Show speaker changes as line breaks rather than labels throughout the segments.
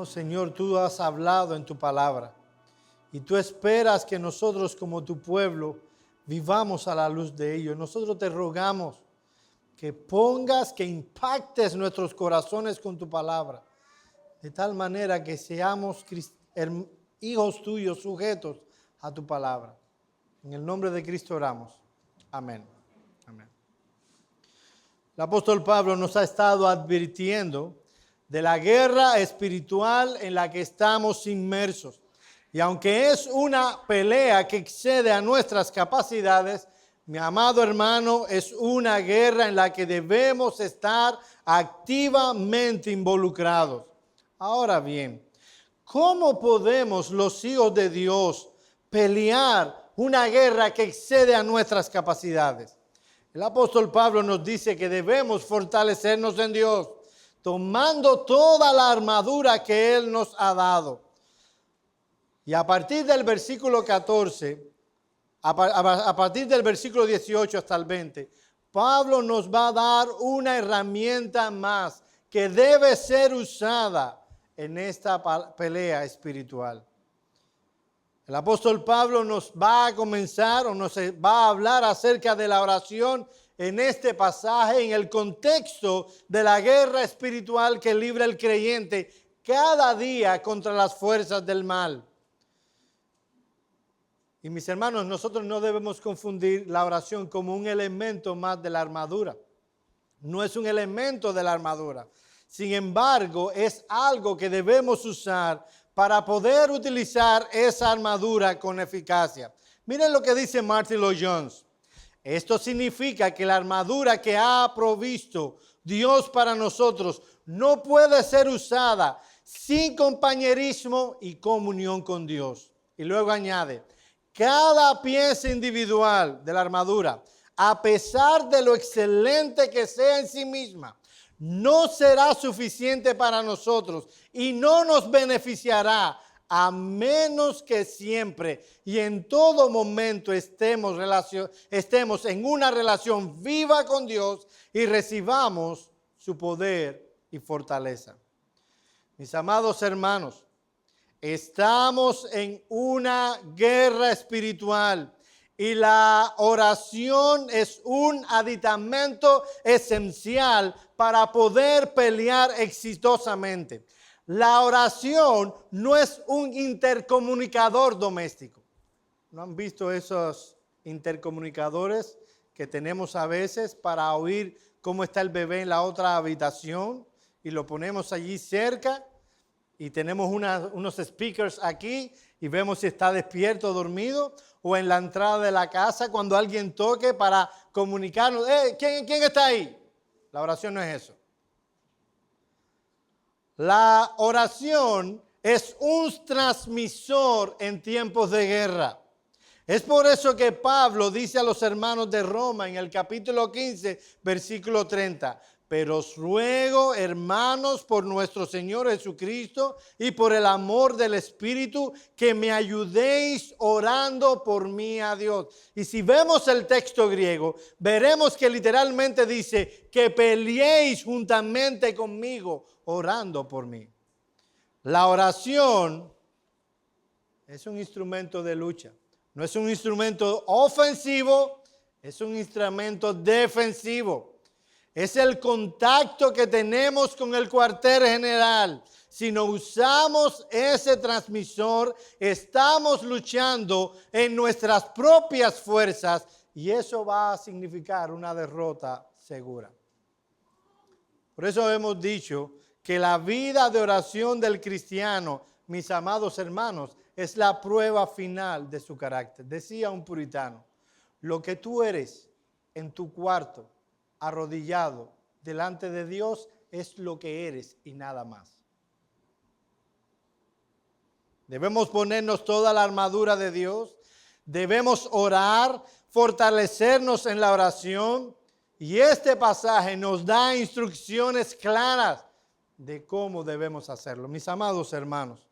Oh Señor, tú has hablado en tu palabra y tú esperas que nosotros como tu pueblo vivamos a la luz de ello. Nosotros te rogamos que pongas, que impactes nuestros corazones con tu palabra, de tal manera que seamos hijos tuyos sujetos a tu palabra. En el nombre de Cristo oramos. Amén. Amén. El apóstol Pablo nos ha estado advirtiendo de la guerra espiritual en la que estamos inmersos. Y aunque es una pelea que excede a nuestras capacidades, mi amado hermano, es una guerra en la que debemos estar activamente involucrados. Ahora bien, ¿cómo podemos los hijos de Dios pelear una guerra que excede a nuestras capacidades? El apóstol Pablo nos dice que debemos fortalecernos en Dios, tomando toda la armadura que Él nos ha dado. Y a partir del versículo 14, a partir del versículo 18 hasta el 20, Pablo nos va a dar una herramienta más que debe ser usada en esta pelea espiritual. El apóstol Pablo nos va a comenzar o nos va a hablar acerca de la oración en este pasaje, en el contexto de la guerra espiritual que libra el creyente cada día contra las fuerzas del mal. Y mis hermanos, nosotros no debemos confundir la oración como un elemento más de la armadura. No es un elemento de la armadura. Sin embargo, es algo que debemos usar para poder utilizar esa armadura con eficacia. Miren lo que dice Martin Lloyd-Jones. Esto significa que la armadura que ha provisto Dios para nosotros no puede ser usada sin compañerismo y comunión con Dios. Y luego añade, cada pieza individual de la armadura, a pesar de lo excelente que sea en sí misma, no será suficiente para nosotros y no nos beneficiará a menos que siempre y en todo momento estemos en una relación viva con Dios y recibamos su poder y fortaleza. Mis amados hermanos, estamos en una guerra espiritual y la oración es un aditamento esencial para poder pelear exitosamente. La oración no es un intercomunicador doméstico. ¿No han visto esos intercomunicadores que tenemos a veces para oír cómo está el bebé en la otra habitación y lo ponemos allí cerca? Y tenemos unos speakers aquí y vemos si está despierto o dormido, o en la entrada de la casa cuando alguien toque para comunicarnos, ¿quién está ahí? La oración no es eso. La oración es un transmisor en tiempos de guerra. Es por eso que Pablo dice a los hermanos de Roma en el capítulo 15, versículo 30, pero os ruego, hermanos, por nuestro Señor Jesucristo y por el amor del Espíritu, que me ayudéis orando por mí a Dios. Y si vemos el texto griego, veremos que literalmente dice que peleéis juntamente conmigo orando por mí. La oración es un instrumento de lucha. No es un instrumento ofensivo, es un instrumento defensivo. Es el contacto que tenemos con el cuartel general. Si no usamos ese transmisor, estamos luchando en nuestras propias fuerzas y eso va a significar una derrota segura. Por eso hemos dicho que la vida de oración del cristiano, mis amados hermanos, es la prueba final de su carácter. Decía un puritano, lo que tú eres en tu cuarto, arrodillado delante de Dios, es lo que eres y nada más. Debemos ponernos toda la armadura de Dios, debemos orar, fortalecernos en la oración, y este pasaje nos da instrucciones claras de cómo debemos hacerlo. Mis amados hermanos,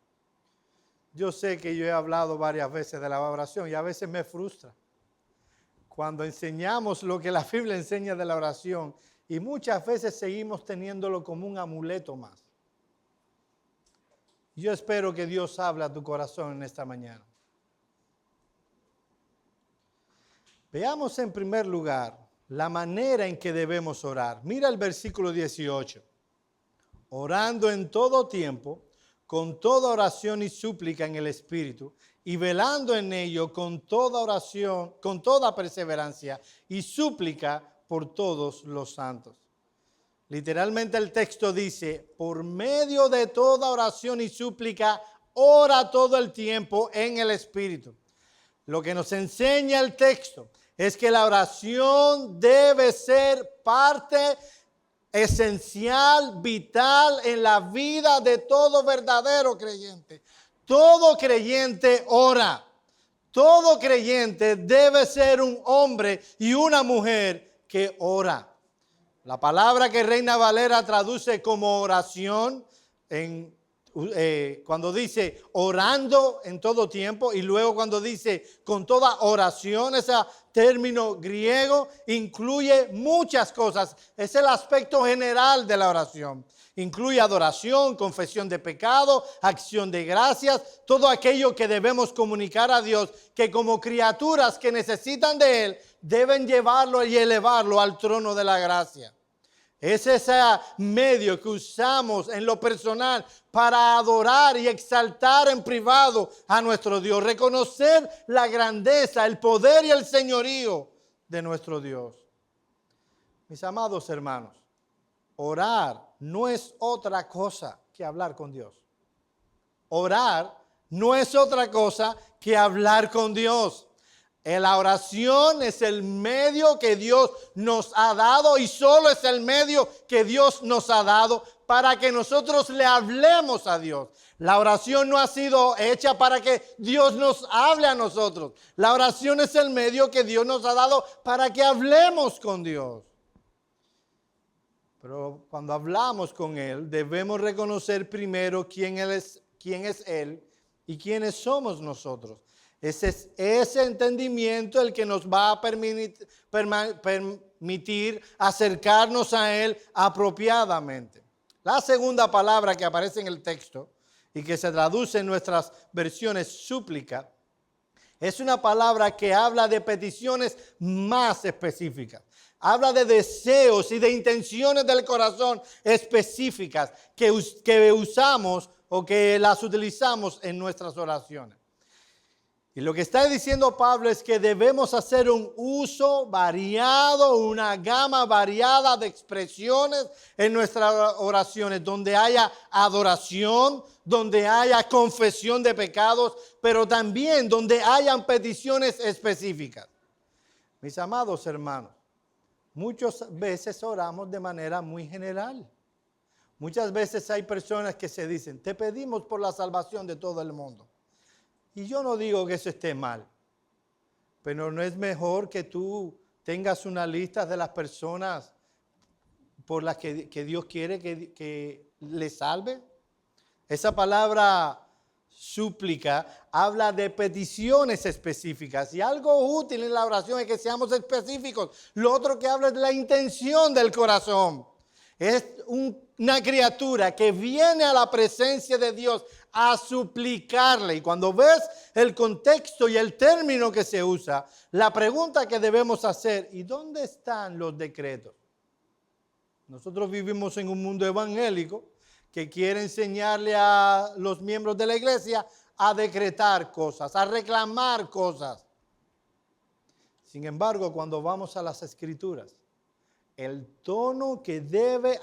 yo sé que yo he hablado varias veces de la oración y a veces me frustra cuando enseñamos lo que la Biblia enseña de la oración y muchas veces seguimos teniéndolo como un amuleto más. Yo espero que Dios hable a tu corazón en esta mañana. Veamos en primer lugar la manera en que debemos orar. Mira el versículo 18. Orando en todo tiempo, con toda oración y súplica en el Espíritu, y velando en ello con toda oración, con toda perseverancia y súplica por todos los santos. Literalmente el texto dice, por medio de toda oración y súplica, ora todo el tiempo en el Espíritu. Lo que nos enseña el texto es que la oración debe ser parte esencial, vital en la vida de todo verdadero creyente. Todo creyente ora. Todo creyente debe ser un hombre y una mujer que ora. La palabra que Reina Valera traduce como oración cuando dice orando en todo tiempo, y luego cuando dice con toda oración, ese término griego incluye muchas cosas. Es el aspecto general de la oración. Incluye adoración, confesión de pecado, acción de gracias, todo aquello que debemos comunicar a Dios, que como criaturas que necesitan de Él, deben llevarlo y elevarlo al trono de la gracia. Es ese medio que usamos en lo personal para adorar y exaltar en privado a nuestro Dios. Reconocer la grandeza, el poder y el señorío de nuestro Dios. Mis amados hermanos, orar no es otra cosa que hablar con Dios. Orar no es otra cosa que hablar con Dios. La oración es el medio que Dios nos ha dado, y solo es el medio que Dios nos ha dado para que nosotros le hablemos a Dios. La oración no ha sido hecha para que Dios nos hable a nosotros. La oración es el medio que Dios nos ha dado para que hablemos con Dios. Pero cuando hablamos con Él, debemos reconocer primero quién es Él y quiénes somos nosotros. Ese es ese entendimiento el que nos va a permitir acercarnos a Él apropiadamente. La segunda palabra que aparece en el texto y que se traduce en nuestras versiones súplica, es una palabra que habla de peticiones más específicas. Habla de deseos y de intenciones del corazón específicas que usamos o que las utilizamos en nuestras oraciones. Y lo que está diciendo Pablo es que debemos hacer un uso variado, una gama variada de expresiones en nuestras oraciones, donde haya adoración, donde haya confesión de pecados, pero también donde hayan peticiones específicas. Mis amados hermanos, muchas veces oramos de manera muy general. Muchas veces hay personas que se dicen, te pedimos por la salvación de todo el mundo. Y yo no digo que eso esté mal, pero no es mejor que tú tengas una lista de las personas por las que Dios quiere que le salve. Esa palabra súplica habla de peticiones específicas, y algo útil en la oración es que seamos específicos. Lo otro que habla es de la intención del corazón. Es una criatura que viene a la presencia de Dios a suplicarle. Y cuando ves el contexto y el término que se usa, la pregunta que debemos hacer, ¿y dónde están los decretos? Nosotros vivimos en un mundo evangélico que quiere enseñarle a los miembros de la iglesia a decretar cosas, a reclamar cosas. Sin embargo, cuando vamos a las Escrituras, el tono que debe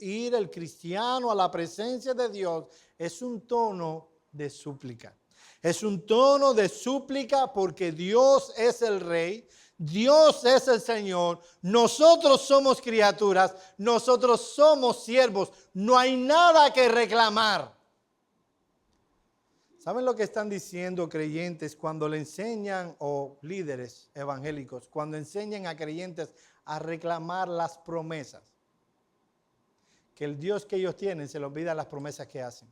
ir el cristiano a la presencia de Dios es un tono de súplica. Es un tono de súplica porque Dios es el Rey, Dios es el Señor, nosotros somos criaturas, nosotros somos siervos, no hay nada que reclamar. ¿Saben lo que están diciendo creyentes cuando le enseñan, o líderes evangélicos, cuando enseñan a creyentes a reclamar las promesas? Que el Dios que ellos tienen se les olvida las promesas que hacen.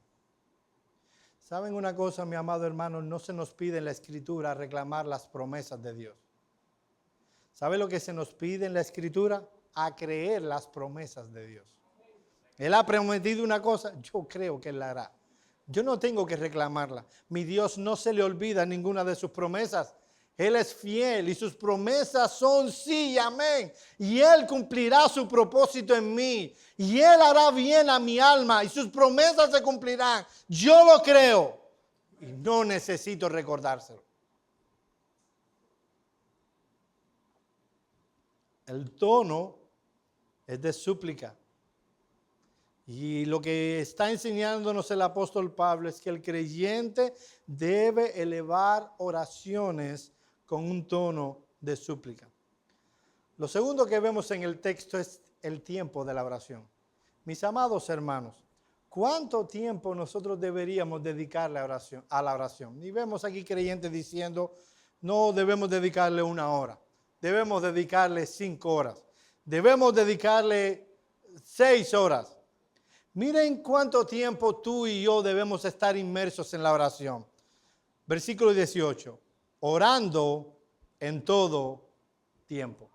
¿Saben una cosa, mi amado hermano? No se nos pide en la Escritura reclamar las promesas de Dios. ¿Sabe lo que se nos pide en la Escritura? A creer las promesas de Dios. Él ha prometido una cosa, yo creo que Él la hará. Yo no tengo que reclamarla. Mi Dios no se le olvida ninguna de sus promesas. Él es fiel y sus promesas son sí y amén. Y Él cumplirá su propósito en mí. Y Él hará bien a mi alma y sus promesas se cumplirán. Yo lo creo y no necesito recordárselo. El tono es de súplica. Y lo que está enseñándonos el apóstol Pablo es que el creyente debe elevar oraciones con un tono de súplica. Lo segundo que vemos en el texto es el tiempo de la oración. Mis amados hermanos, ¿cuánto tiempo nosotros deberíamos dedicarle a la oración? Y vemos aquí creyentes diciendo, no debemos dedicarle 1 hora, debemos dedicarle 5 horas, debemos dedicarle 6 horas. Miren cuánto tiempo tú y yo debemos estar inmersos en la oración. Versículo 18. Orando en todo tiempo.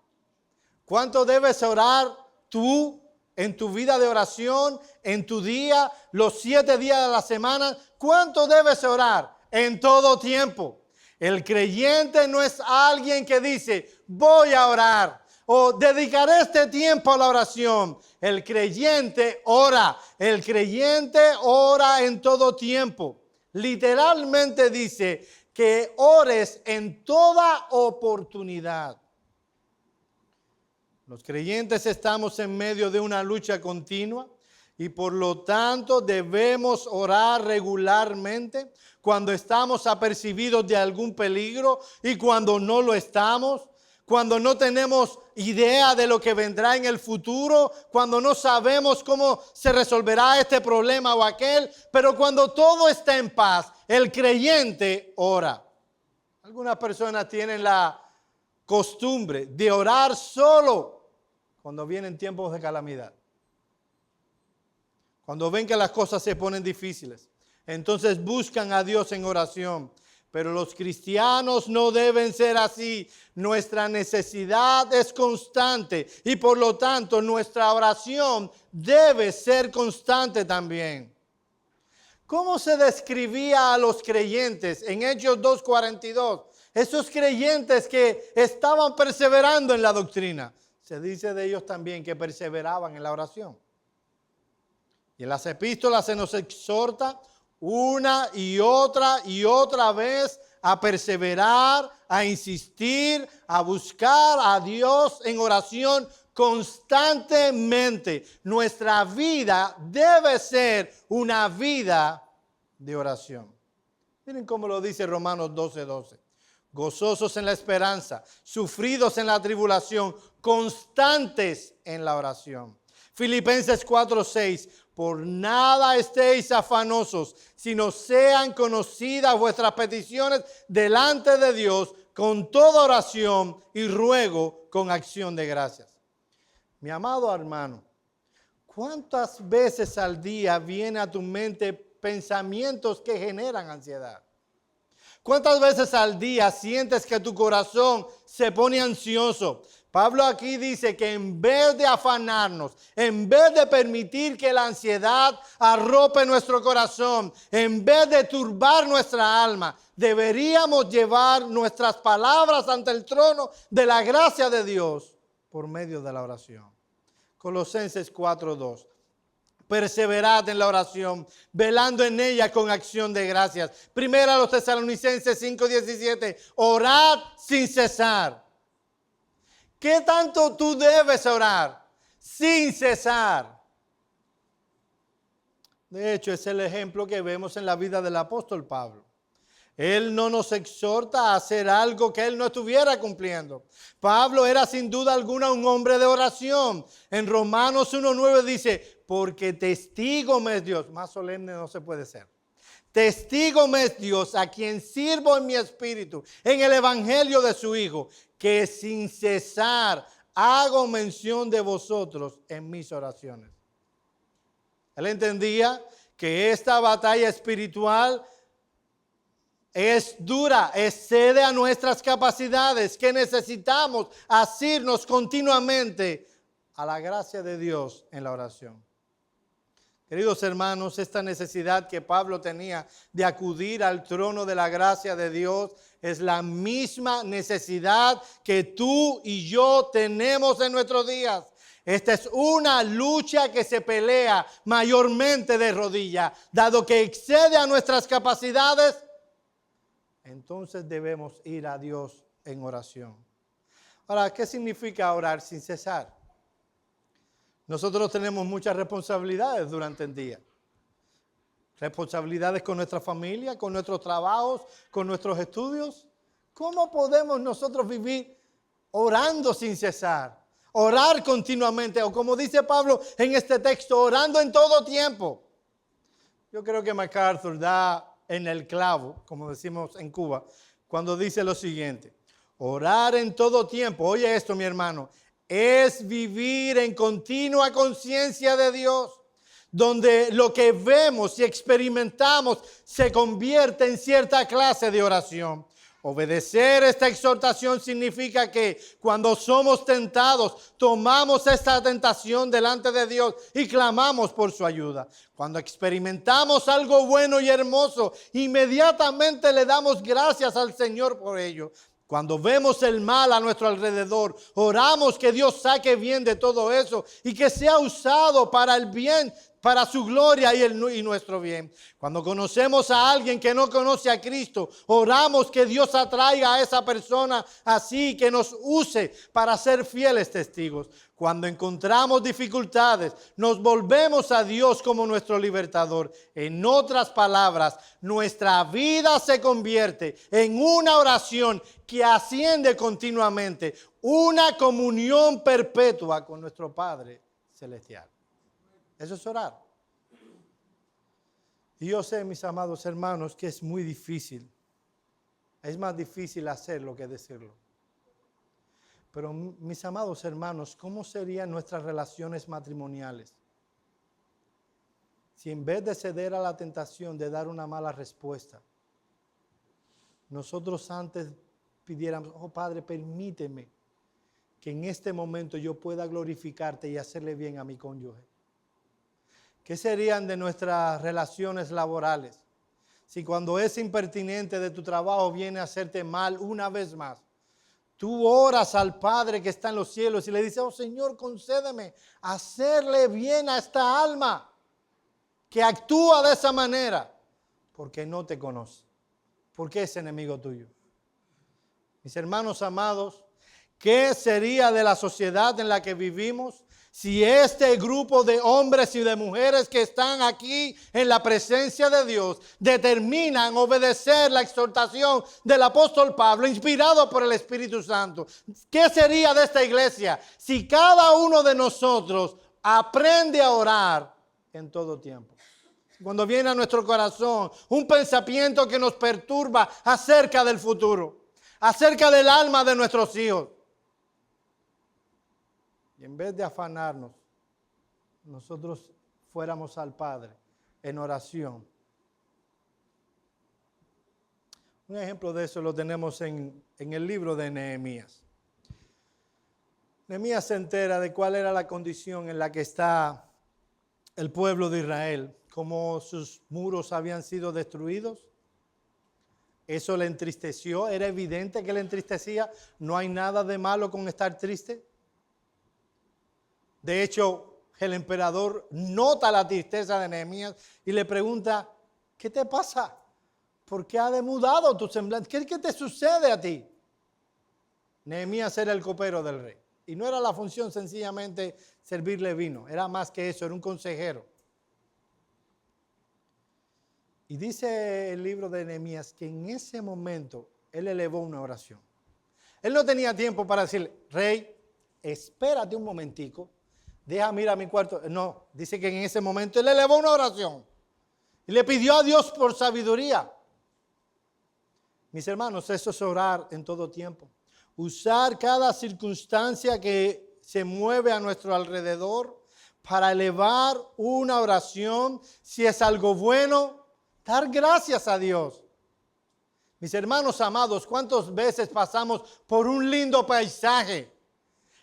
¿Cuánto debes orar tú en tu vida de oración, en tu día, los 7 días de la semana? ¿Cuánto debes orar? En todo tiempo. El creyente no es alguien que dice, voy a orar o dedicaré este tiempo a la oración. El creyente ora. El creyente ora en todo tiempo. Literalmente dice que ores en toda oportunidad. Los creyentes estamos en medio de una lucha continua y por lo tanto debemos orar regularmente cuando estamos apercibidos de algún peligro y cuando no lo estamos. Cuando no tenemos idea de lo que vendrá en el futuro, cuando no sabemos cómo se resolverá este problema o aquel, pero cuando todo está en paz, el creyente ora. Algunas personas tienen la costumbre de orar solo cuando vienen tiempos de calamidad. Cuando ven que las cosas se ponen difíciles, entonces buscan a Dios en oración. Pero los cristianos no deben ser así. Nuestra necesidad es constante y por lo tanto nuestra oración debe ser constante también. ¿Cómo se describía a los creyentes en Hechos 2:42? Esos creyentes que estaban perseverando en la doctrina. Se dice de ellos también que perseveraban en la oración. Y en las epístolas se nos exhorta una y otra vez a perseverar, a insistir, a buscar a Dios en oración constantemente. Nuestra vida debe ser una vida de oración. Miren cómo lo dice Romanos 12:12. Gozosos en la esperanza, sufridos en la tribulación, constantes en la oración. Filipenses 4:6. Por nada estéis afanosos, sino sean conocidas vuestras peticiones delante de Dios con toda oración y ruego con acción de gracias. Mi amado hermano, ¿cuántas veces al día vienen a tu mente pensamientos que generan ansiedad? ¿Cuántas veces al día sientes que tu corazón se pone ansioso? Pablo aquí dice que en vez de afanarnos, en vez de permitir que la ansiedad arrope nuestro corazón, en vez de turbar nuestra alma, deberíamos llevar nuestras palabras ante el trono de la gracia de Dios por medio de la oración. Colosenses 4:2. Perseverad en la oración, velando en ella con acción de gracias. Primera a los Tesalonicenses 5:17. Orad sin cesar. ¿Qué tanto tú debes orar? Sin cesar. De hecho, es el ejemplo que vemos en la vida del apóstol Pablo. Él no nos exhorta a hacer algo que él no estuviera cumpliendo. Pablo era sin duda alguna un hombre de oración. En Romanos 1:9 dice, porque testigo me es Dios. Más solemne no se puede ser. Testigo me es Dios, a quien sirvo en mi espíritu, en el evangelio de su Hijo, que sin cesar hago mención de vosotros en mis oraciones. Él entendía que esta batalla espiritual es dura, excede a nuestras capacidades, que necesitamos asirnos continuamente a la gracia de Dios en la oración. Queridos hermanos, esta necesidad que Pablo tenía de acudir al trono de la gracia de Dios es la misma necesidad que tú y yo tenemos en nuestros días. Esta es una lucha que se pelea mayormente de rodillas, dado que excede a nuestras capacidades. Entonces debemos ir a Dios en oración. Ahora, ¿qué significa orar sin cesar? Nosotros tenemos muchas responsabilidades durante el día. Responsabilidades con nuestra familia, con nuestros trabajos, con nuestros estudios. ¿Cómo podemos nosotros vivir orando sin cesar? Orar continuamente, o como dice Pablo en este texto, orando en todo tiempo. Yo creo que MacArthur da en el clavo, como decimos en Cuba, cuando dice lo siguiente: orar en todo tiempo, oye esto mi hermano, es vivir en continua conciencia de Dios, donde lo que vemos y experimentamos se convierte en cierta clase de oración. Obedecer esta exhortación significa que cuando somos tentados, tomamos esta tentación delante de Dios y clamamos por su ayuda. Cuando experimentamos algo bueno y hermoso, inmediatamente le damos gracias al Señor por ello. Cuando vemos el mal a nuestro alrededor, oramos que Dios saque bien de todo eso y que sea usado para el bien, para su gloria y nuestro bien. Cuando conocemos a alguien que no conoce a Cristo, oramos que Dios atraiga a esa persona así, que nos use para ser fieles testigos. Cuando encontramos dificultades, nos volvemos a Dios como nuestro libertador. En otras palabras, nuestra vida se convierte en una oración que asciende continuamente, una comunión perpetua con nuestro Padre Celestial. Eso es orar. Y yo sé, mis amados hermanos, que es muy difícil. Es más difícil hacerlo que decirlo. Pero mis amados hermanos, ¿cómo serían nuestras relaciones matrimoniales si en vez de ceder a la tentación de dar una mala respuesta, nosotros antes pidiéramos: oh Padre, permíteme que en este momento yo pueda glorificarte y hacerle bien a mi cónyuge? ¿Qué serían de nuestras relaciones laborales si cuando ese impertinente de tu trabajo viene a hacerte mal una vez más, tú oras al Padre que está en los cielos y le dices: oh Señor, concédeme hacerle bien a esta alma que actúa de esa manera, porque no te conoce, porque es enemigo tuyo? Mis hermanos amados, ¿qué sería de la sociedad en la que vivimos si este grupo de hombres y de mujeres que están aquí en la presencia de Dios determinan obedecer la exhortación del apóstol Pablo, inspirado por el Espíritu Santo? ¿Qué sería de esta iglesia si cada uno de nosotros aprende a orar en todo tiempo? Cuando viene a nuestro corazón un pensamiento que nos perturba acerca del futuro, acerca del alma de nuestros hijos, y en vez de afanarnos, nosotros fuéramos al Padre en oración. Un ejemplo de eso lo tenemos en el libro de Nehemías. Nehemías se entera de cuál era la condición en la que está el pueblo de Israel, cómo sus muros habían sido destruidos. Eso le entristeció, era evidente que le entristecía. No hay nada de malo con estar triste. De hecho, el emperador nota la tristeza de Nehemías y le pregunta: ¿qué te pasa? ¿Por qué ha demudado tu semblante? ¿Qué te sucede a ti? Nehemías era el copero del rey. Y no era la función sencillamente servirle vino. Era más que eso, era un consejero. Y dice el libro de Nehemías que en ese momento él elevó una oración. Él no tenía tiempo para decirle: rey, espérate un momentico. Déjame ir a mi cuarto. No, dice que en ese momento él elevó una oración y le pidió a Dios por sabiduría. Mis hermanos, eso es orar en todo tiempo. Usar cada circunstancia que se mueve a nuestro alrededor para elevar una oración. Si es algo bueno, dar gracias a Dios. Mis hermanos amados, ¿cuántas veces pasamos por un lindo paisaje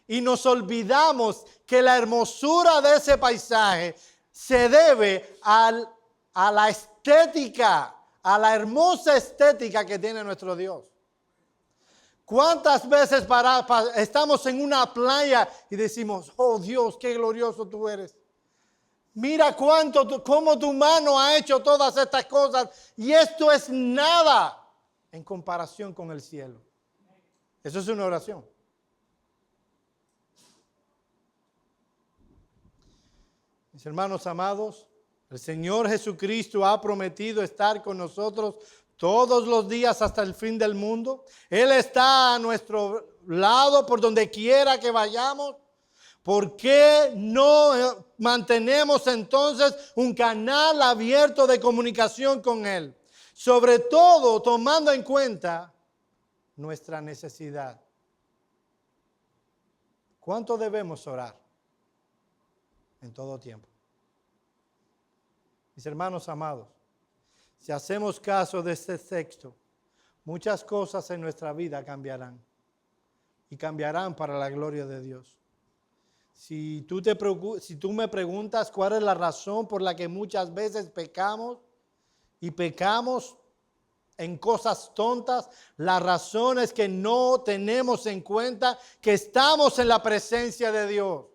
y nos olvidamos que la hermosura de ese paisaje se debe a la estética, a la hermosa estética que tiene nuestro Dios. ¿Cuántas veces estamos en una playa y decimos, oh Dios, qué glorioso tú eres? Mira cómo tu mano ha hecho todas estas cosas y esto es nada en comparación con el cielo. Eso es una oración. Mis hermanos amados, el Señor Jesucristo ha prometido estar con nosotros todos los días hasta el fin del mundo. Él está a nuestro lado por donde quiera que vayamos. ¿Por qué no mantenemos entonces un canal abierto de comunicación con Él? Sobre todo tomando en cuenta nuestra necesidad. ¿Cuánto debemos orar? En todo tiempo. Mis hermanos amados, si hacemos caso de este texto, muchas cosas en nuestra vida cambiarán. Y cambiarán para la gloria de Dios. Si tú me preguntas cuál es la razón por la que muchas veces pecamos y pecamos en cosas tontas, la razón es que no tenemos en cuenta que estamos en la presencia de Dios.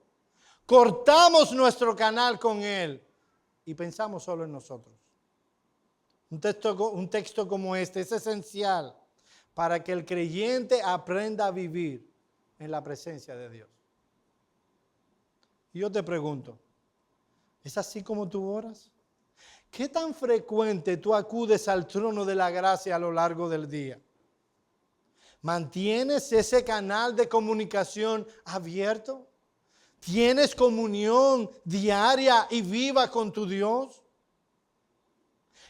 Cortamos nuestro canal con Él y pensamos solo en nosotros. Un texto como este es esencial para que el creyente aprenda a vivir en la presencia de Dios. Y yo te pregunto, ¿es así como tú oras? ¿Qué tan frecuente tú acudes al trono de la gracia a lo largo del día? ¿Mantienes ese canal de comunicación abierto? ¿Tienes comunión diaria y viva con tu Dios?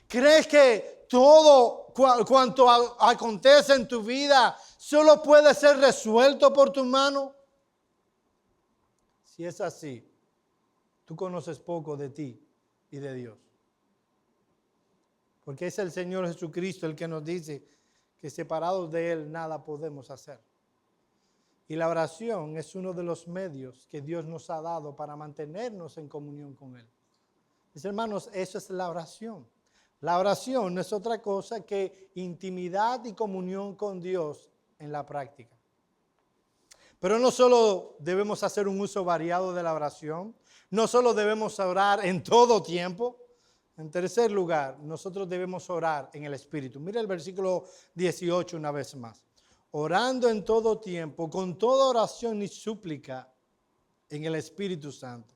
¿Crees que todo cuanto acontece en tu vida solo puede ser resuelto por tu mano? Si es así, tú conoces poco de ti y de Dios. Porque es el Señor Jesucristo el que nos dice que separados de Él nada podemos hacer. Y la oración es uno de los medios que Dios nos ha dado para mantenernos en comunión con Él. Mis hermanos, eso es la oración. La oración no es otra cosa que intimidad y comunión con Dios en la práctica. Pero no solo debemos hacer un uso variado de la oración, no solo debemos orar en todo tiempo. En tercer lugar, nosotros debemos orar en el Espíritu. Mira el versículo 18 una vez más. Orando en todo tiempo, con toda oración y súplica en el Espíritu Santo.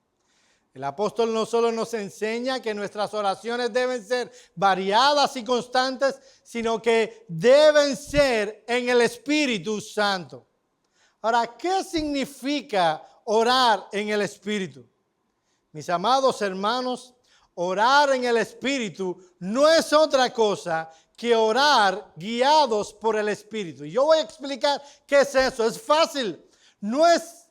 El apóstol no solo nos enseña que nuestras oraciones deben ser variadas y constantes, sino que deben ser en el Espíritu Santo. Ahora, ¿qué significa orar en el Espíritu? Mis amados hermanos, orar en el Espíritu no es otra cosa que orar guiados por el Espíritu. Yo voy a explicar qué es eso. Es fácil. No es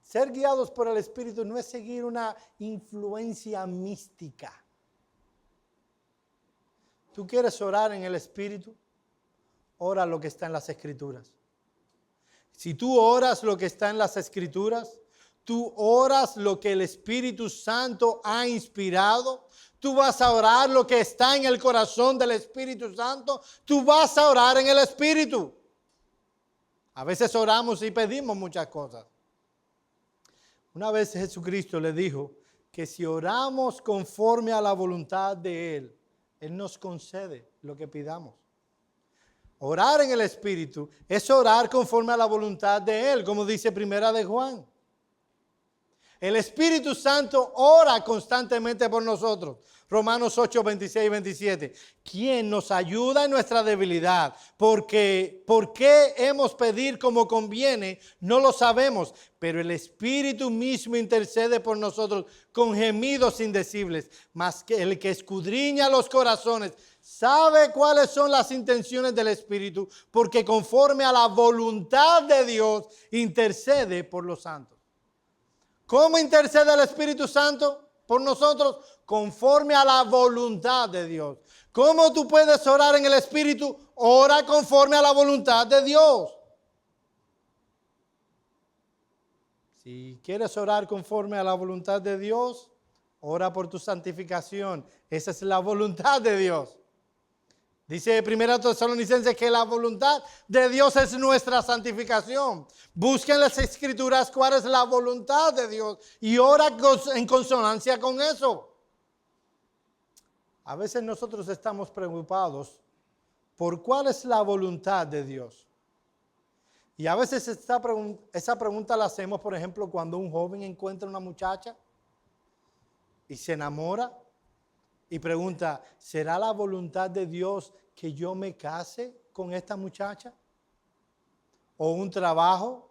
ser guiados por el Espíritu, no es seguir una influencia mística. ¿Tú quieres orar en el Espíritu? Ora lo que está en las Escrituras. Si tú oras lo que está en las Escrituras, tú oras lo que el Espíritu Santo ha inspirado, tú vas a orar lo que está en el corazón del Espíritu Santo, tú vas a orar en el Espíritu. A veces oramos y pedimos muchas cosas. Una vez Jesucristo le dijo que si oramos conforme a la voluntad de Él, Él nos concede lo que pidamos. Orar en el Espíritu es orar conforme a la voluntad de Él, como dice Primera de Juan. El Espíritu Santo ora constantemente por nosotros. Romanos 8, 26 y 27. ¿Quién nos ayuda en nuestra debilidad? Porque ¿por qué hemos pedir como conviene? No lo sabemos. Pero el Espíritu mismo intercede por nosotros con gemidos indecibles. Mas que el que escudriña los corazones sabe cuáles son las intenciones del Espíritu, porque conforme a la voluntad de Dios intercede por los santos. ¿Cómo intercede el Espíritu Santo por nosotros? Conforme a la voluntad de Dios. ¿Cómo tú puedes orar en el Espíritu? Ora conforme a la voluntad de Dios. Si quieres orar conforme a la voluntad de Dios, ora por tu santificación. Esa es la voluntad de Dios. Dice 1 Tesalonicenses que la voluntad de Dios es nuestra santificación. Busquen las escrituras cuál es la voluntad de Dios y ora en consonancia con eso. A veces nosotros estamos preocupados por cuál es la voluntad de Dios. Y a veces esa pregunta la hacemos, por ejemplo, cuando un joven encuentra una muchacha y se enamora y pregunta, ¿será la voluntad de Dios que yo me case con esta muchacha? ¿O un trabajo?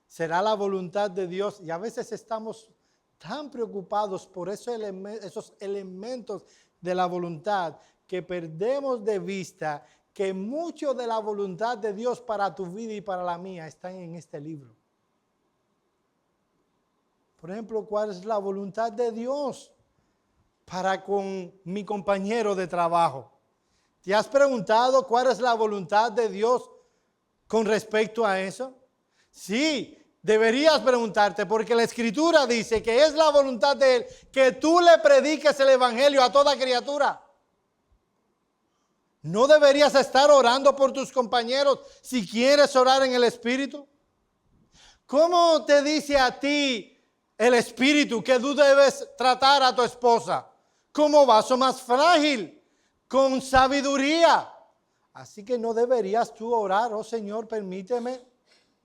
¿Será la voluntad de Dios? Y a veces estamos tan preocupados por esos elementos de la voluntad que perdemos de vista que mucho de la voluntad de Dios para tu vida y para la mía están en este libro. Por ejemplo, ¿cuál es la voluntad de Dios para con mi compañero de trabajo? ¿Te has preguntado cuál es la voluntad de Dios con respecto a eso? Sí, deberías preguntarte porque la Escritura dice que es la voluntad de Él que tú le prediques el Evangelio a toda criatura. ¿No deberías estar orando por tus compañeros si quieres orar en el Espíritu? ¿Cómo te dice a ti el Espíritu que tú debes tratar a tu esposa? Como vaso más frágil, con sabiduría. Así que no deberías tú orar, oh Señor, permíteme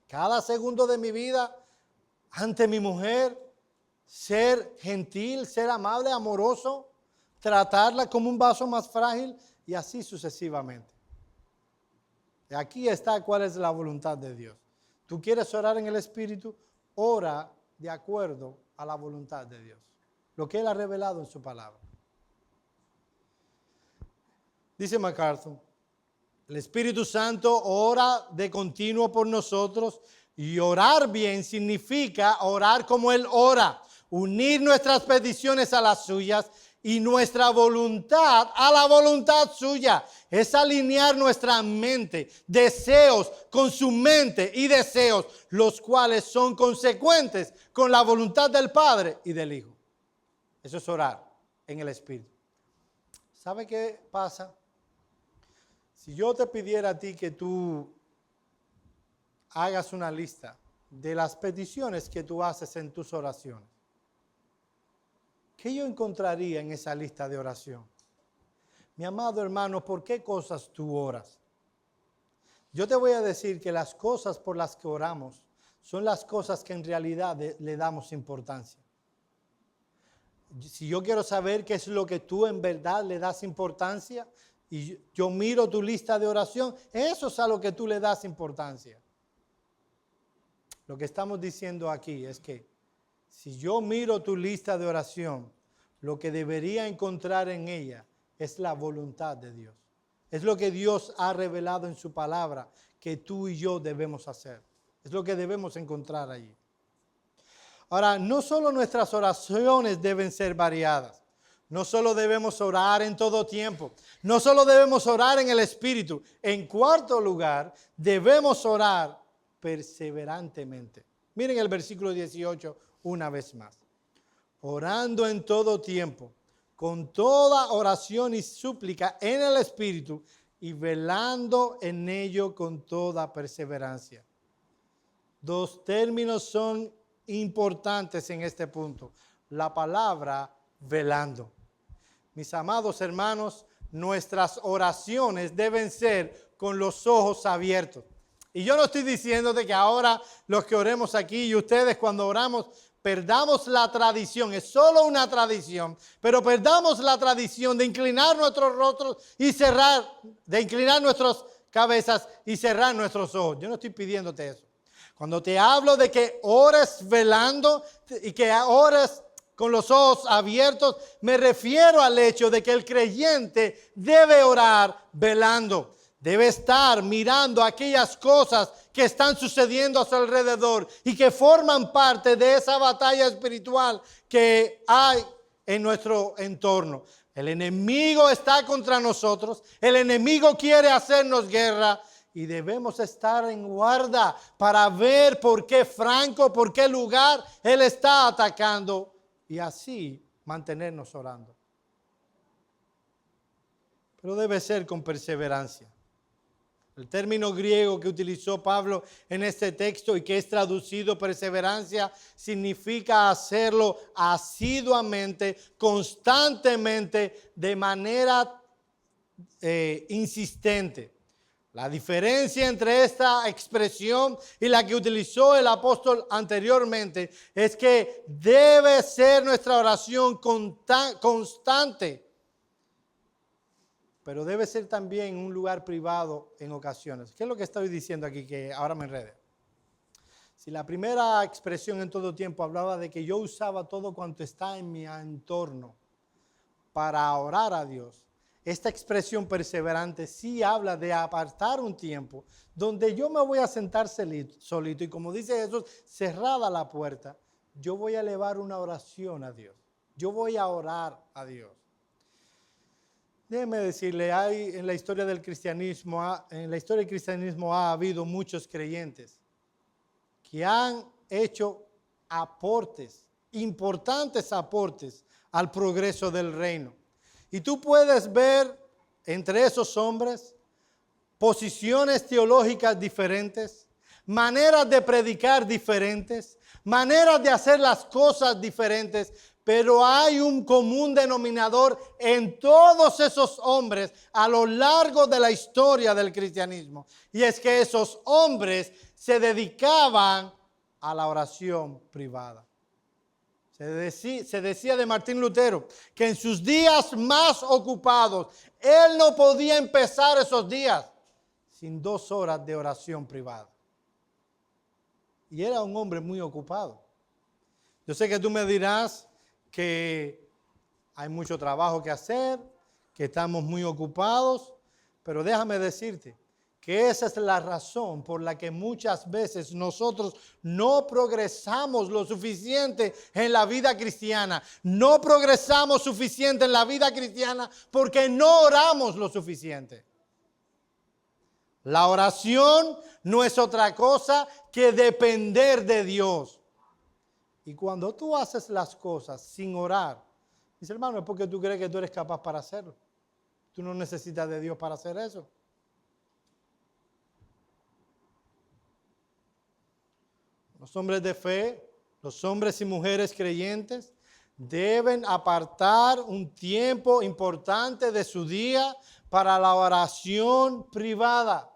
cada segundo de mi vida ante mi mujer ser gentil, ser amable, amoroso, tratarla como un vaso más frágil. Y así sucesivamente. Y aquí está cuál es la voluntad de Dios. Tú quieres orar en el Espíritu, ora de acuerdo a la voluntad de Dios. Lo que Él ha revelado en su palabra. Dice MacArthur, el Espíritu Santo ora de continuo por nosotros y orar bien significa orar como Él ora, unir nuestras peticiones a las suyas y nuestra voluntad a la voluntad suya. Es alinear nuestra mente, deseos con su mente y deseos, los cuales son consecuentes con la voluntad del Padre y del Hijo. Eso es orar en el Espíritu. ¿Sabe qué pasa? Si yo te pidiera a ti que tú hagas una lista de las peticiones que tú haces en tus oraciones, ¿qué yo encontraría en esa lista de oración? Mi amado hermano, ¿por qué cosas tú oras? Yo te voy a decir que las cosas por las que oramos son las cosas que en realidad le damos importancia. Si yo quiero saber qué es lo que tú en verdad le das importancia y yo miro tu lista de oración, eso es a lo que tú le das importancia. Lo que estamos diciendo aquí es que si yo miro tu lista de oración, lo que debería encontrar en ella es la voluntad de Dios. Es lo que Dios ha revelado en su palabra que tú y yo debemos hacer. Es lo que debemos encontrar allí. Ahora, no solo nuestras oraciones deben ser variadas. No solo debemos orar en todo tiempo. No solo debemos orar en el Espíritu. En cuarto lugar, debemos orar perseverantemente. Miren el versículo 18 una vez más. Orando en todo tiempo, con toda oración y súplica en el Espíritu y velando en ello con toda perseverancia. Dos términos son importantes en este punto. La palabra velando. Mis amados hermanos, nuestras oraciones deben ser con los ojos abiertos. Y yo no estoy diciendo de que ahora los que oremos aquí y ustedes cuando oramos perdamos la tradición, es solo una tradición, pero perdamos la tradición de inclinar nuestros rostros y cerrar, de inclinar nuestras cabezas y cerrar nuestros ojos. Yo no estoy pidiéndote eso. Cuando te hablo de que ores velando y que ores con los ojos abiertos, me refiero al hecho de que el creyente debe orar velando. Debe estar mirando aquellas cosas que están sucediendo a su alrededor y que forman parte de esa batalla espiritual que hay en nuestro entorno. El enemigo está contra nosotros, el enemigo quiere hacernos guerra y debemos estar en guarda para ver por qué franco, por qué lugar él está atacando y así mantenernos orando. Pero debe ser con perseverancia. El término griego que utilizó Pablo en este texto y que es traducido perseverancia significa hacerlo asiduamente, constantemente, de manera insistente. La diferencia entre esta expresión y la que utilizó el apóstol anteriormente es que debe ser nuestra oración constante. Pero debe ser también un lugar privado en ocasiones. ¿Qué es lo que estoy diciendo aquí? Que ahora me enredé. Si la primera expresión en todo tiempo hablaba de que yo usaba todo cuanto está en mi entorno para orar a Dios, esta expresión perseverante sí habla de apartar un tiempo donde yo me voy a sentar solito y como dice Jesús, cerrada la puerta, yo voy a elevar una oración a Dios. Yo voy a orar a Dios. Déjeme decirle, en la historia del cristianismo ha habido muchos creyentes que han hecho aportes, importantes aportes al progreso del reino. Y tú puedes ver entre esos hombres posiciones teológicas diferentes, maneras de predicar diferentes, maneras de hacer las cosas diferentes, pero hay un común denominador en todos esos hombres a lo largo de la historia del cristianismo. Y es que esos hombres se dedicaban a la oración privada. Se decía de Martín Lutero que en sus días más ocupados, él no podía empezar esos días sin 2 horas de oración privada. Y era un hombre muy ocupado. Yo sé que tú me dirás que hay mucho trabajo que hacer, que estamos muy ocupados, pero déjame decirte que esa es la razón por la que muchas veces nosotros no progresamos lo suficiente en la vida cristiana. No progresamos suficiente en la vida cristiana porque no oramos lo suficiente. La oración no es otra cosa que depender de Dios. Y cuando tú haces las cosas sin orar, dice hermano, es porque tú crees que tú eres capaz para hacerlo. Tú no necesitas de Dios para hacer eso. Los hombres de fe, los hombres y mujeres creyentes, deben apartar un tiempo importante de su día para la oración privada.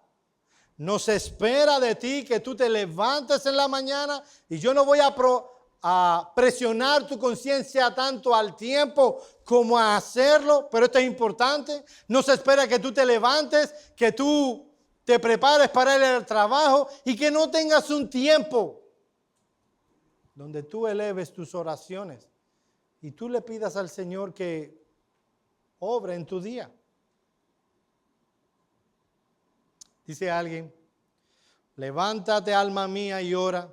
No se espera de ti que tú te levantes en la mañana y yo no voy a presionar tu conciencia tanto al tiempo como a hacerlo, pero esto es importante. No se espera que tú te levantes, que tú te prepares para ir al trabajo y que no tengas un tiempo donde tú eleves tus oraciones y tú le pidas al Señor que obre en tu día. Dice alguien, levántate alma mía y ora,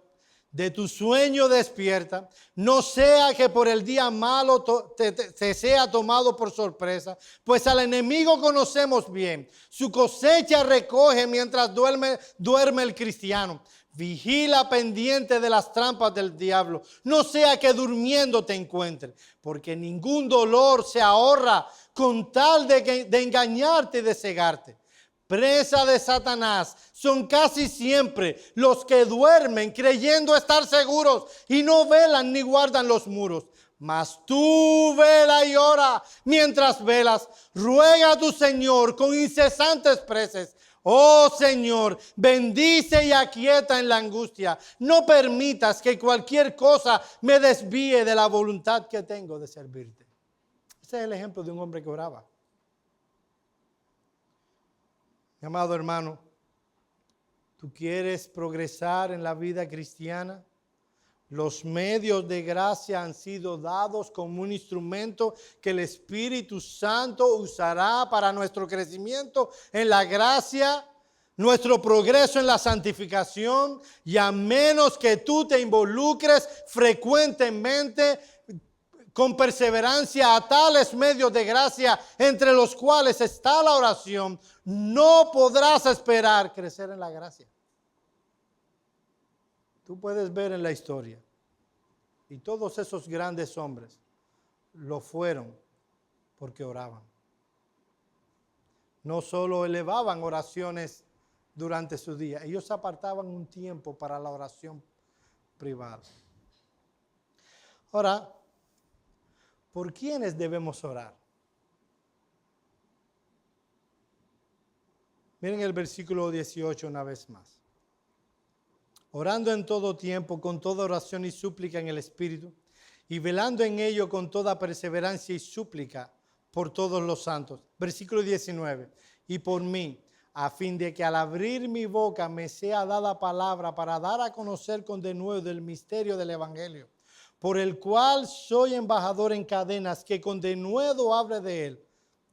de tu sueño despierta, no sea que por el día malo te sea tomado por sorpresa, pues al enemigo conocemos bien, su cosecha recoge mientras duerme el cristiano. Vigila pendiente de las trampas del diablo, no sea que durmiendo te encuentre, porque ningún dolor se ahorra con tal de engañarte y de cegarte. Presa de Satanás son casi siempre los que duermen creyendo estar seguros y no velan ni guardan los muros. Mas tú vela y ora mientras velas, ruega a tu Señor con incesantes preces. Oh Señor, bendice y aquieta en la angustia. No permitas que cualquier cosa me desvíe de la voluntad que tengo de servirte. Ese es el ejemplo de un hombre que oraba. Mi amado hermano, ¿tú quieres progresar en la vida cristiana? Los medios de gracia han sido dados como un instrumento que el Espíritu Santo usará para nuestro crecimiento en la gracia, nuestro progreso en la santificación, y a menos que tú te involucres frecuentemente con perseverancia a tales medios de gracia entre los cuales está la oración, no podrás esperar crecer en la gracia. Tú puedes ver en la historia y todos esos grandes hombres lo fueron porque oraban. No solo elevaban oraciones durante su día, ellos apartaban un tiempo para la oración privada. Ahora, ¿por quiénes debemos orar? Miren el versículo 18 una vez más. Orando en todo tiempo, con toda oración y súplica en el Espíritu, y velando en ello con toda perseverancia y súplica por todos los santos. Versículo 19. Y por mí, a fin de que al abrir mi boca me sea dada palabra para dar a conocer con denuedo del misterio del Evangelio, por el cual soy embajador en cadenas, que con denuedo hable de él,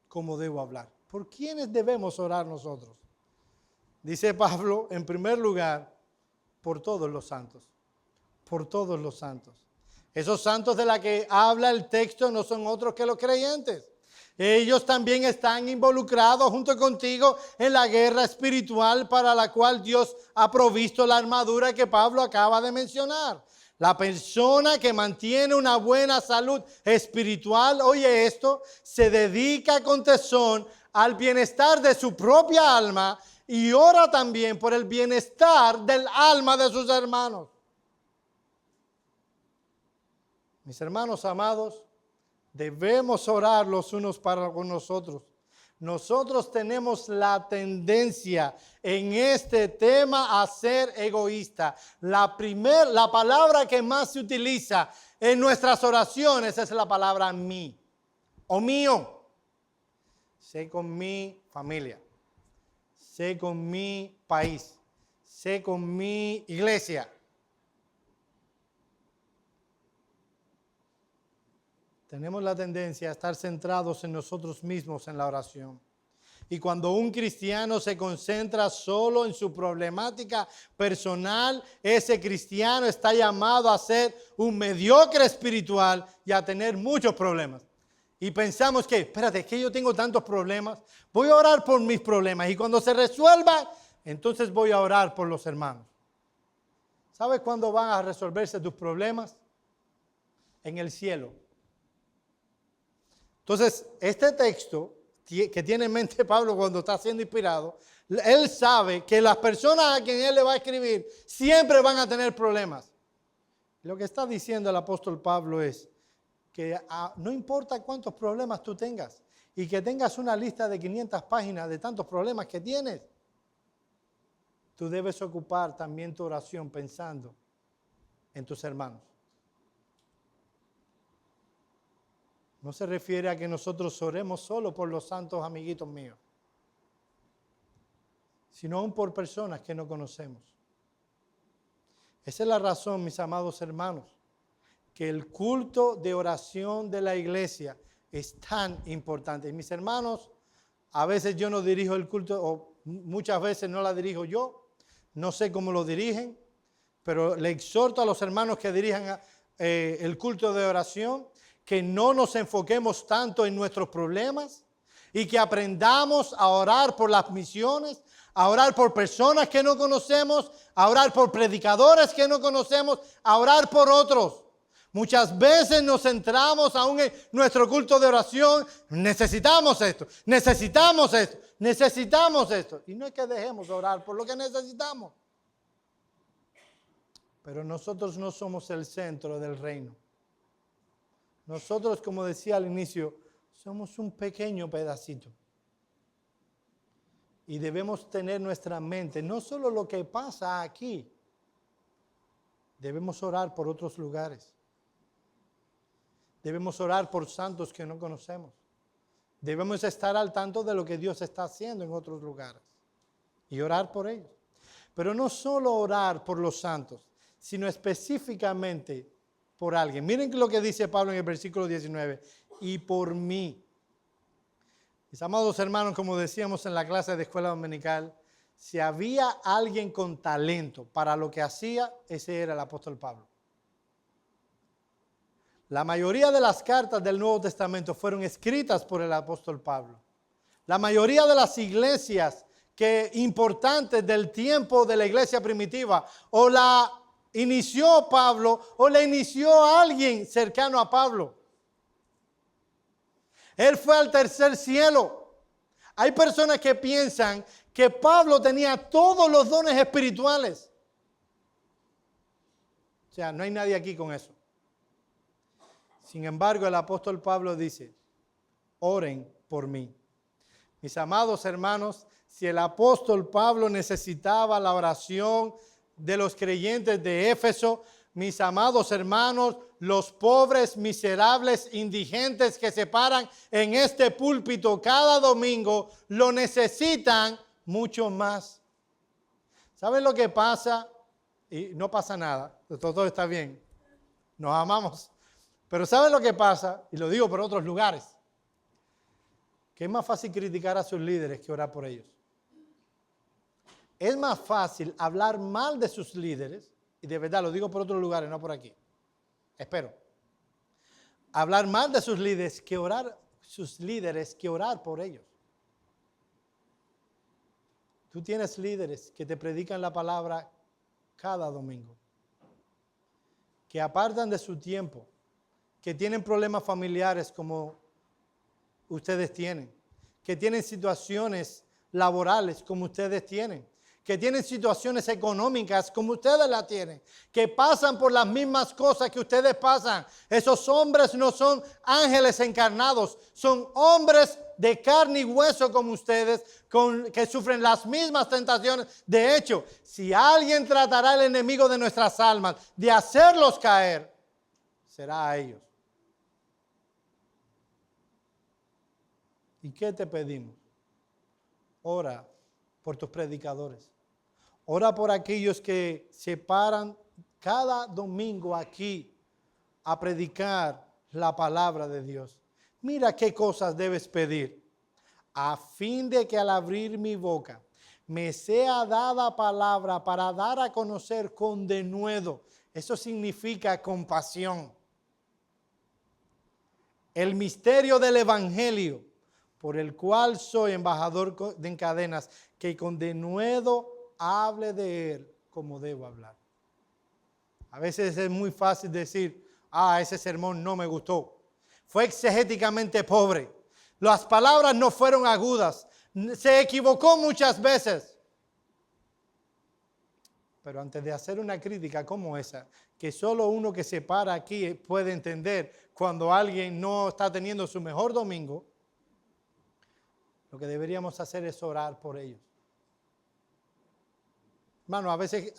como debo hablar. ¿Por quiénes debemos orar nosotros? Dice Pablo, en primer lugar, por todos los santos. Por todos los santos. Esos santos de la que habla el texto no son otros que los creyentes. Ellos también están involucrados junto contigo en la guerra espiritual para la cual Dios ha provisto la armadura que Pablo acaba de mencionar. La persona que mantiene una buena salud espiritual, oye esto, se dedica con tesón al bienestar de su propia alma y ora también por el bienestar del alma de sus hermanos. Mis hermanos amados, debemos orar los unos para con nosotros. Nosotros tenemos la tendencia en este tema a ser egoísta. La palabra que más se utiliza en nuestras oraciones es la palabra mí o mío. Sé con mi familia, sé con mi país, sé con mi iglesia. Tenemos la tendencia a estar centrados en nosotros mismos en la oración. Y cuando un cristiano se concentra solo en su problemática personal, ese cristiano está llamado a ser un mediocre espiritual y a tener muchos problemas. Y pensamos que, espérate, es que yo tengo tantos problemas, voy a orar por mis problemas y cuando se resuelvan, entonces voy a orar por los hermanos. ¿Sabes cuándo van a resolverse tus problemas? En el cielo. Entonces, este texto que tiene en mente Pablo cuando está siendo inspirado, él sabe que las personas a quien él le va a escribir siempre van a tener problemas. Lo que está diciendo el apóstol Pablo es que no importa cuántos problemas tú tengas y que tengas una lista de 500 páginas de tantos problemas que tienes, tú debes ocupar también tu oración pensando en tus hermanos. No se refiere a que nosotros oremos solo por los santos amiguitos míos, sino aún por personas que no conocemos. Esa es la razón, mis amados hermanos, que el culto de oración de la iglesia es tan importante. Y mis hermanos, a veces yo no dirijo el culto, o muchas veces no la dirijo yo, no sé cómo lo dirigen, pero le exhorto a los hermanos que dirijan el culto de oración, que no nos enfoquemos tanto en nuestros problemas y que aprendamos a orar por las misiones, a orar por personas que no conocemos, a orar por predicadores que no conocemos, a orar por otros. Muchas veces nos centramos aún en nuestro culto de oración, necesitamos esto, necesitamos esto, necesitamos esto. Y no es que dejemos de orar por lo que necesitamos. Pero nosotros no somos el centro del reino. Nosotros, como decía al inicio, somos un pequeño pedacito. Y debemos tener nuestra mente, no solo lo que pasa aquí, debemos orar por otros lugares. Debemos orar por santos que no conocemos. Debemos estar al tanto de lo que Dios está haciendo en otros lugares y orar por ellos. Pero no solo orar por los santos, sino específicamente por alguien. Miren lo que dice Pablo en el versículo 19. Y por mí. Mis amados hermanos, como decíamos en la clase de escuela dominical, si había alguien con talento para lo que hacía, ese era el apóstol Pablo. La mayoría de las cartas del Nuevo Testamento fueron escritas por el apóstol Pablo. La mayoría de las iglesias importantes del tiempo de la iglesia primitiva o la inició Pablo o le inició a alguien cercano a Pablo. Él fue al tercer cielo. Hay personas que piensan que Pablo tenía todos los dones espirituales. O sea, no hay nadie aquí con eso. Sin embargo, el apóstol Pablo dice, oren por mí. Mis amados hermanos, si el apóstol Pablo necesitaba la oración de los creyentes de Éfeso, mis amados hermanos, los pobres, miserables, indigentes que se paran en este púlpito cada domingo, lo necesitan mucho más. ¿Saben lo que pasa? Y no pasa nada, todo está bien, nos amamos. Pero ¿saben lo que pasa? Y lo digo por otros lugares. Que es más fácil criticar a sus líderes que orar por ellos. Es más fácil hablar mal de sus líderes, y de verdad lo digo por otros lugares, no por aquí. Espero. Hablar mal de sus líderes que orar por ellos. Tú tienes líderes que te predican la palabra cada domingo, que apartan de su tiempo, que tienen problemas familiares como ustedes tienen, que tienen situaciones laborales como ustedes tienen, que tienen situaciones económicas como ustedes la tienen, que pasan por las mismas cosas que ustedes pasan. Esos hombres no son ángeles encarnados, son hombres de carne y hueso como ustedes, que sufren las mismas tentaciones. De hecho, si alguien tratará al enemigo de nuestras almas de hacerlos caer, será a ellos. ¿Y qué te pedimos? Ora por tus predicadores. Ora por aquellos que se paran cada domingo aquí a predicar la palabra de Dios. Mira qué cosas debes pedir. A fin de que al abrir mi boca me sea dada palabra para dar a conocer con denuedo. Eso significa compasión. El misterio del evangelio, por el cual soy embajador en cadenas, que con denuedo hable de él como debo hablar. A veces es muy fácil decir, ese sermón no me gustó. Fue exegéticamente pobre. Las palabras no fueron agudas. Se equivocó muchas veces. Pero antes de hacer una crítica como esa, que solo uno que se para aquí puede entender cuando alguien no está teniendo su mejor domingo, lo que deberíamos hacer es orar por ellos. Hermano, a veces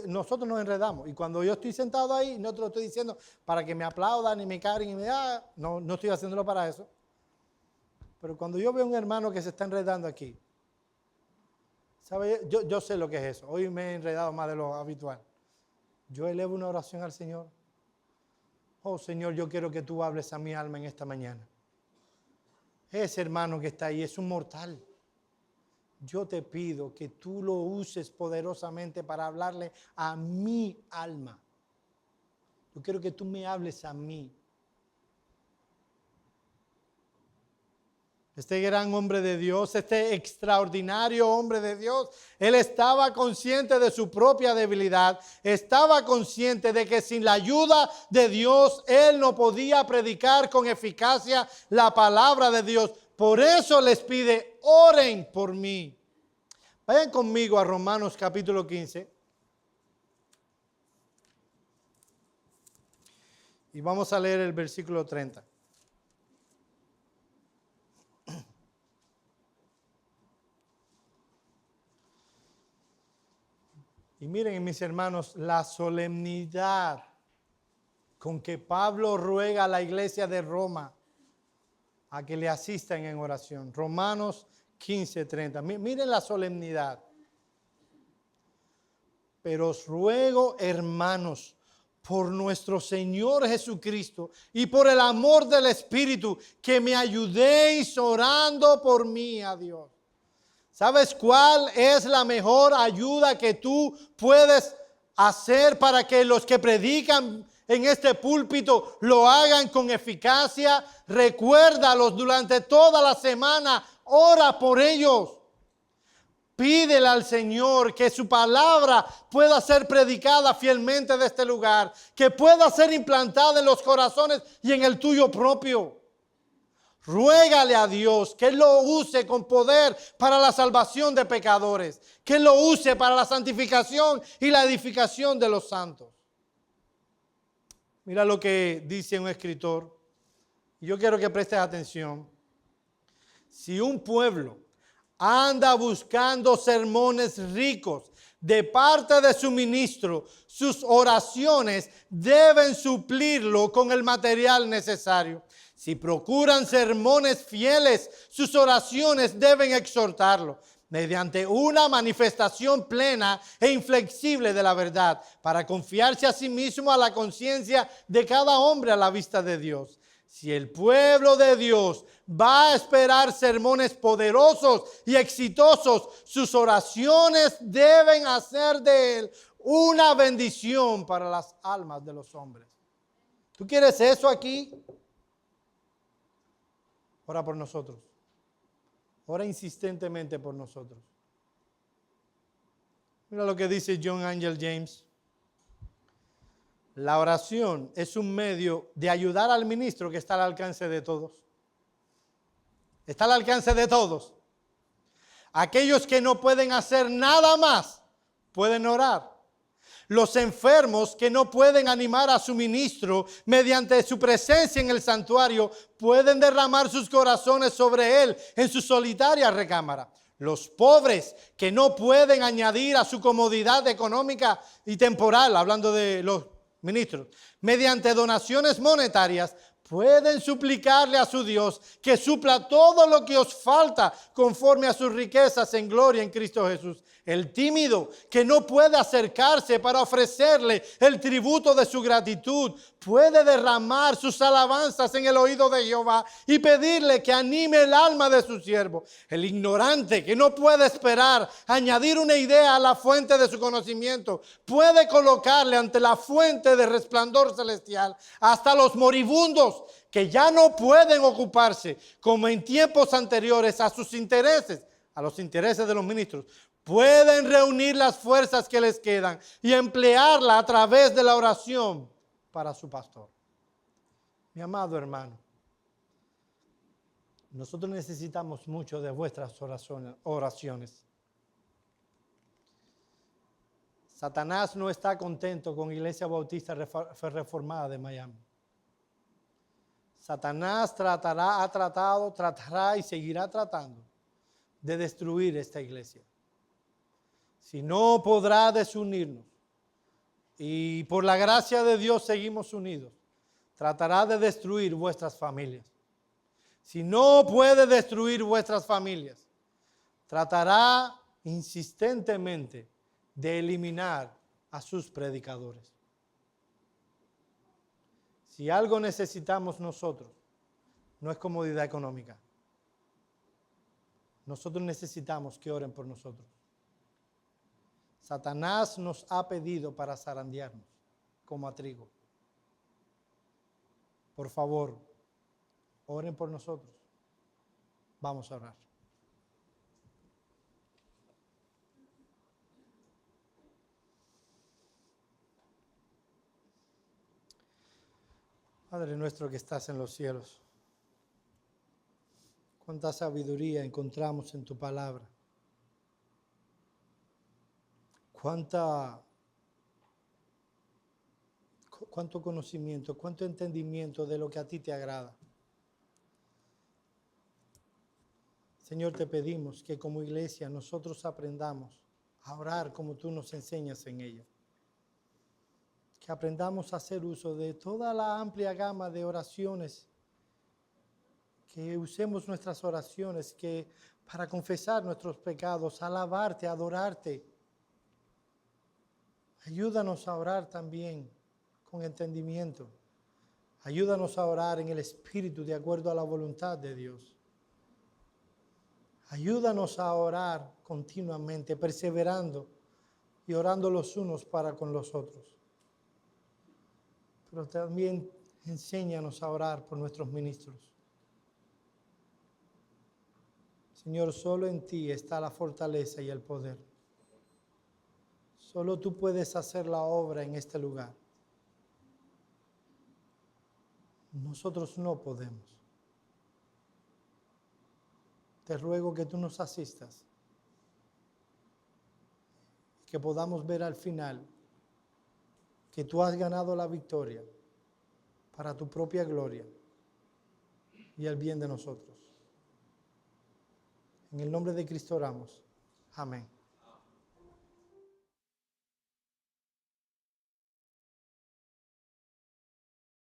nosotros nos enredamos y cuando yo estoy sentado ahí, no te lo estoy diciendo para que me aplaudan y me caren y me digan, no estoy haciéndolo para eso. Pero cuando yo veo a un hermano que se está enredando aquí, ¿sabe? Yo sé lo que es eso. Hoy me he enredado más de lo habitual. Yo elevo una oración al Señor. Oh Señor, yo quiero que tú hables a mi alma en esta mañana. Ese hermano que está ahí es un mortal. Yo te pido que tú lo uses poderosamente para hablarle a mi alma. Yo quiero que tú me hables a mí. Este gran hombre de Dios, este extraordinario hombre de Dios, él estaba consciente de su propia debilidad, estaba consciente de que sin la ayuda de Dios, él no podía predicar con eficacia la palabra de Dios. Por eso les pide, oren por mí. Vayan conmigo a Romanos capítulo 15. Y vamos a leer el versículo 30. Y miren, mis hermanos, la solemnidad con que Pablo ruega a la iglesia de Roma a que le asistan en oración. Romanos 15:30. Miren la solemnidad. Pero os ruego, hermanos, por nuestro Señor Jesucristo y por el amor del Espíritu, que me ayudéis orando por mí a Dios. ¿Sabes cuál es la mejor ayuda que tú puedes hacer para que los que predican en este púlpito lo hagan con eficacia? Recuérdalos durante toda la semana, ora por ellos. Pídele al Señor que su palabra pueda ser predicada fielmente de este lugar, que pueda ser implantada en los corazones y en el tuyo propio. Ruégale a Dios que Él lo use con poder para la salvación de pecadores, que Él lo use para la santificación y la edificación de los santos. Mira lo que dice un escritor. Yo quiero que prestes atención. Si un pueblo anda buscando sermones ricos de parte de su ministro, sus oraciones deben suplirlo con el material necesario. Si procuran sermones fieles, sus oraciones deben exhortarlo mediante una manifestación plena e inflexible de la verdad, para confiarse a sí mismo a la conciencia de cada hombre a la vista de Dios. Si el pueblo de Dios va a esperar sermones poderosos y exitosos, sus oraciones deben hacer de él una bendición para las almas de los hombres. ¿Tú quieres eso aquí? Ora por nosotros. Ora insistentemente por nosotros. Mira lo que dice John Angel James. La oración es un medio de ayudar al ministro que está al alcance de todos. Está al alcance de todos. Aquellos que no pueden hacer nada más, pueden orar. Los enfermos que no pueden animar a su ministro mediante su presencia en el santuario, pueden derramar sus corazones sobre él en su solitaria recámara. Los pobres que no pueden añadir a su comodidad económica y temporal, hablando de los ministros, mediante donaciones monetarias, pueden suplicarle a su Dios que supla todo lo que os falta conforme a sus riquezas en gloria en Cristo Jesús. El tímido que no puede acercarse para ofrecerle el tributo de su gratitud, puede derramar sus alabanzas en el oído de Jehová y pedirle que anime el alma de su siervo. El ignorante que no puede esperar añadir una idea a la fuente de su conocimiento, puede colocarle ante la fuente de resplandor celestial. Hasta los moribundos que ya no pueden ocuparse, como en tiempos anteriores, a sus intereses, a los intereses de los ministros, pueden reunir las fuerzas que les quedan y emplearla a través de la oración para su pastor. Mi amado hermano, nosotros necesitamos mucho de vuestras oraciones. Satanás no está contento con Iglesia Bautista Reformada de Miami. Satanás tratará y seguirá tratando de destruir esta iglesia. Si no, podrá desunirnos. Y por la gracia de Dios seguimos unidos. Tratará de destruir vuestras familias. Si no puede destruir vuestras familias, tratará insistentemente de eliminar a sus predicadores. Si algo necesitamos nosotros, no es comodidad económica. Nosotros necesitamos que oren por nosotros. Satanás nos ha pedido para zarandearnos como a trigo. Por favor, oren por nosotros. Vamos a orar. Padre nuestro que estás en los cielos, cuánta sabiduría encontramos en tu palabra. Cuánto conocimiento, cuánto entendimiento de lo que a ti te agrada. Señor, te pedimos que como iglesia nosotros aprendamos a orar como tú nos enseñas en ella. Que aprendamos a hacer uso de toda la amplia gama de oraciones. Que usemos nuestras oraciones para confesar nuestros pecados, alabarte, adorarte. Ayúdanos a orar también con entendimiento. Ayúdanos a orar en el Espíritu de acuerdo a la voluntad de Dios. Ayúdanos a orar continuamente, perseverando y orando los unos para con los otros. Pero también enséñanos a orar por nuestros ministros. Señor, solo en ti está la fortaleza y el poder. Solo tú puedes hacer la obra en este lugar. Nosotros no podemos. te ruego que tú nos asistas, que podamos ver al final que tú has ganado la victoria para tu propia gloria y el bien de nosotros. En el nombre de Cristo oramos. Amén.